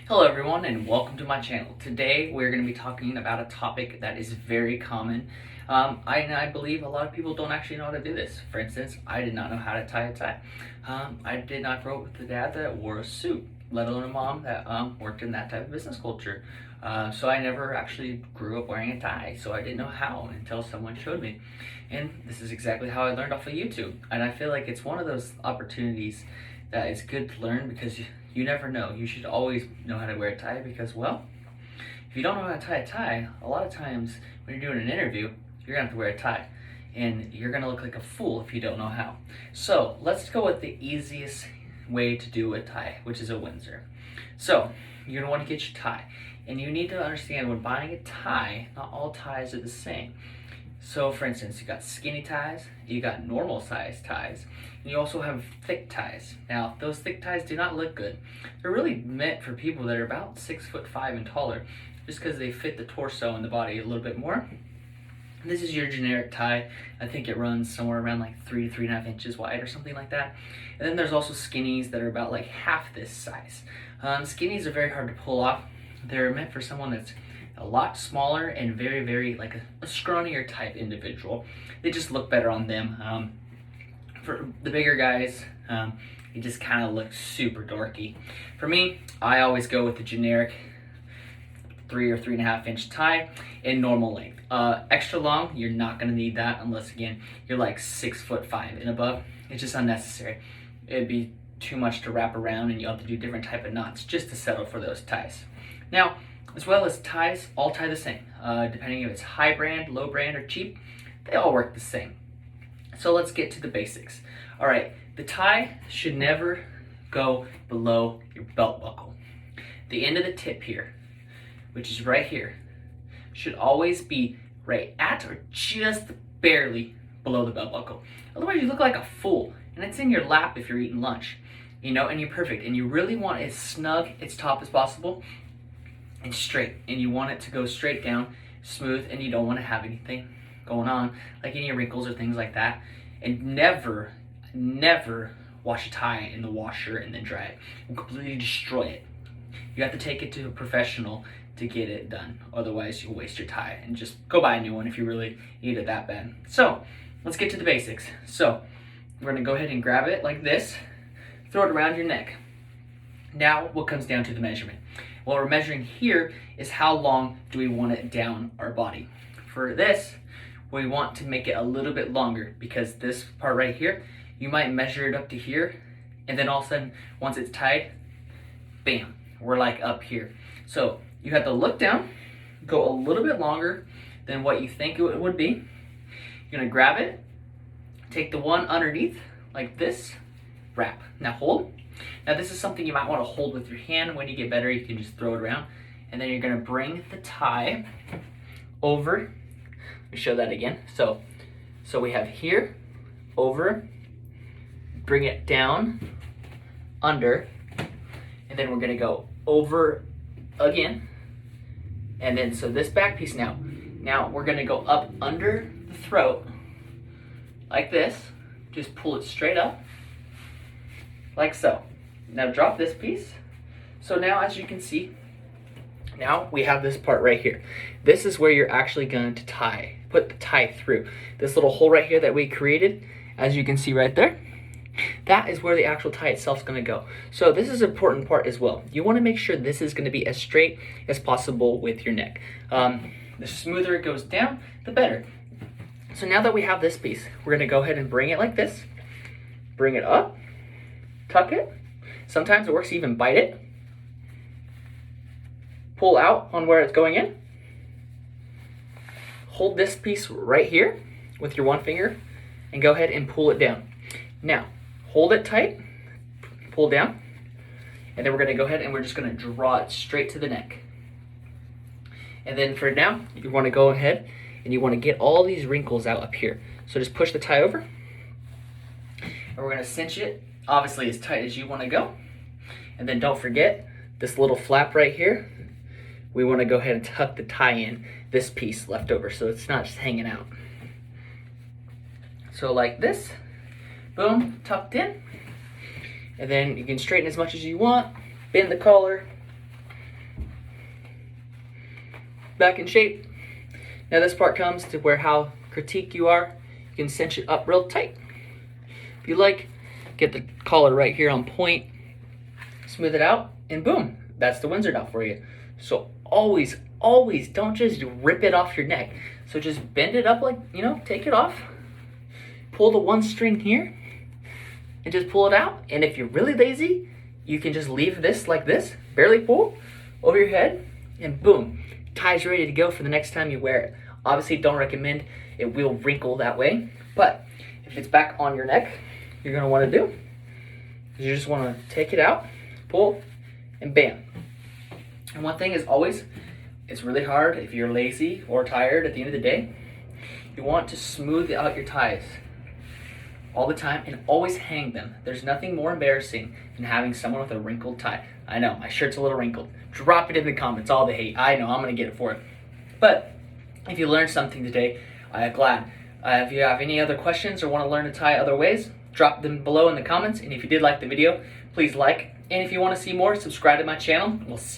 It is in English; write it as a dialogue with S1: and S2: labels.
S1: Hello everyone and welcome to my channel. Today we're going to be talking about a topic that is very common. I believe a lot of people don't actually know how to do this. For instance, I did not know how to tie a tie. I did not grow up with a dad that wore a suit, let alone a mom that worked in that type of business culture. So I never actually grew up wearing a tie, so I didn't know how until someone showed me. And this is exactly how I learned off of YouTube. And I feel like it's one of those opportunities that is good to learn because you never know. You should always know how to wear a tie because, well, if you don't know how to tie a tie, a lot of times when you're doing an interview, you're gonna have to wear a tie. And you're gonna look like a fool if you don't know how. So let's go with the easiest way to do a tie, which is a Windsor. So you're gonna wanna get your tie. And you need to understand when buying a tie, not all ties are the same. So for instance, you got skinny ties, you got normal size ties, and you also have thick ties. Now, those thick ties do not look good. They're really meant for people that are about 6'5" and taller, just because they fit the torso and the body a little bit more. This is your generic tie. I think it runs somewhere around like 3 to 3.5 inches wide or something like that. And then there's also skinnies that are about like half this size. Skinnies are very hard to pull off. They're meant for someone that's a lot smaller and very, very like a scrawnier type individual. They just look better on them. For the bigger guys, it just kind of looks super dorky. For me, I always go with the generic 3 or 3.5 inch tie in normal length. Extra long, you're not gonna need that unless again, you're like 6'5" and above. It's just unnecessary. It'd be too much to wrap around and you'll have to do different type of knots just to settle for those ties. Now, as well as ties, all tie the same. Depending if it's high brand, low brand, or cheap, they all work the same. So let's get to the basics. All right, the tie should never go below your belt buckle. The end of the tip here, which is right here, should always be right at or just barely below the belt buckle. Otherwise you look like a fool, and it's in your lap if you're eating lunch, you know, and you're perfect. And you really want it as snug its top as possible and straight, and you want it to go straight down, smooth, and you don't want to have anything going on, like any wrinkles or things like that. And never wash a tie in the washer and then dry it. You'll completely destroy it. You have to take it to a professional to get it done. Otherwise, you'll waste your tie and just go buy a new one if you really need it that bad. So, let's get to the basics. So, we're gonna go ahead and grab it like this, throw it around your neck. Now, what comes down to the measurement? What we're measuring here is how long do we want it down our body. For this, we want to make it a little bit longer because this part right here, you might measure it up to here, and then all of a sudden, once it's tied, bam, we're like up here. So you have to look down, go a little bit longer than what you think it would be. You're gonna grab it, take the one underneath like this, wrap. Now hold. Now this is something you might want to hold with your hand. When you get better, you can just throw it around. And then you're gonna bring the tie over. Let me show that again. So we have here, over, bring it down, under, and then we're gonna go over again. And then, so this back piece now we're gonna go up under the throat, like this. Just pull it straight up, like so. Now drop this piece. So now, as you can see, now we have this part right here. This is where you're actually going to tie, put the tie through. This little hole right here that we created, as you can see right there, that is where the actual tie itself is going to go. So this is an important part as well. You want to make sure this is going to be as straight as possible with your neck. The smoother it goes down, the better. So now that we have this piece, we're going to go ahead and bring it like this. Bring it up, tuck it. Sometimes it works to even bite it. Pull out on where it's going in. Hold this piece right here with your one finger and go ahead and pull it down. Now, hold it tight, pull down, and then we're gonna go ahead and we're just gonna draw it straight to the neck. And then for now, you wanna go ahead and you wanna get all these wrinkles out up here. So just push the tie over, and we're gonna cinch it, obviously as tight as you wanna go. And then don't forget, this little flap right here, we wanna go ahead and tuck the tie in, this piece left over, so it's not just hanging out. So like this, boom, tucked in. And then you can straighten as much as you want, bend the collar, back in shape. Now this part comes to where how critique you are. You can cinch it up real tight. If you like, get the collar right here on point, smooth it out, and boom, that's the Windsor knot for you. So always don't just rip it off your neck. So just bend it up like, take it off, pull the one string here, and just pull it out. And if you're really lazy, you can just leave this like this, barely pull over your head, and boom, tie's ready to go for the next time you wear it. Obviously, don't recommend, it will wrinkle that way, but if it's back on your neck, you're gonna wanna do is you just wanna take it out, pull, and bam. And one thing is always, it's really hard if you're lazy or tired at the end of the day, you want to smooth out your ties all the time and always hang them. There's nothing more embarrassing than having someone with a wrinkled tie. I know, my shirt's a little wrinkled. Drop it in the comments, all the hate. I know, I'm gonna get it for it. But if you learned something today, I'm glad. If you have any other questions or wanna learn to tie other ways, drop them below in the comments. And if you did like the video, please like. And if you wanna see more, subscribe to my channel. We'll see you.